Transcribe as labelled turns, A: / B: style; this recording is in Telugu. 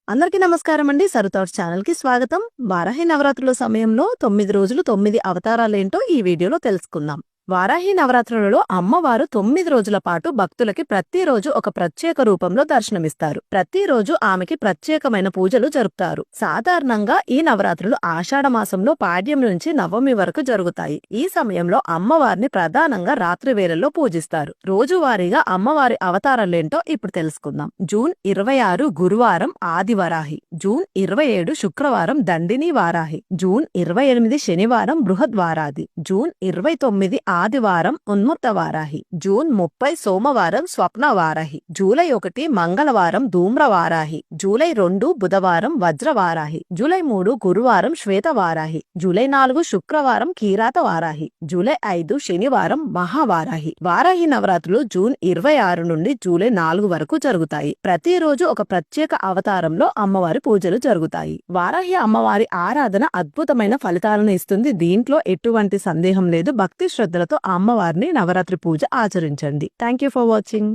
A: అందరికీ నమస్కారం అండి. సరుతౌట్స్ ఛానల్ కి స్వాగతం. వారాహి నవరాత్రుల సమయంలో 9 రోజులు 9 అవతారాలేంటో ఈ వీడియోలో తెలుసుకుందాం. వారాహి నవరాత్రులలో అమ్మవారు 9 రోజుల పాటు భక్తులకి ప్రతిరోజు ఒక ప్రత్యేక రూపంలో దర్శనమిస్తారు. ప్రతిరోజు ఆమెకి ప్రత్యేకమైన పూజలు జరుపుతారు. సాధారణంగా ఈ నవరాత్రులు ఆషాఢ మాసంలో పాడ్యం నుంచి నవమి వరకు జరుగుతాయి. ఈ సమయంలో అమ్మవారిని ప్రధానంగా రాత్రి వేళల్లో పూజిస్తారు. రోజువారీగా అమ్మవారి అవతారాలేంటో ఇప్పుడు తెలుసుకుందాం. జూన్ 26 గురువారం ఆదివరాహి, జూన్ 27 శుక్రవారం దండిని వారాహి, జూన్ 28 శనివారం బృహద్వారాది, జూన్ 29 ఆదివారం ఉన్మత్త వారాహి, జూన్ 30 సోమవారం స్వప్న వారాహి, జూలై 1 మంగళవారం ధూమ్ర వారాహి, జూలై 2 బుధవారం వజ్ర వారాహి, జూలై 3 గురువారం శ్వేత వారాహి, జూలై 4 శుక్రవారం కీరాత వారాహి, జూలై 5 శనివారం మహావారాహి. వారాహి నవరాత్రులు జూన్ 26 నుండి జూలై 4 వరకు జరుగుతాయి. ప్రతిరోజు ఒక ప్రత్యేక అవతారంలో అమ్మవారి పూజలు జరుగుతాయి. వారాహి అమ్మవారి ఆరాధన అద్భుతమైన ఫలితాలను ఇస్తుంది. దీంట్లో ఎటువంటి సందేహం లేదు. భక్తి శ్రద్ధలతో అమ్మవారిని నవరాత్రి పూజ ఆచరించండి. Thank you for watching.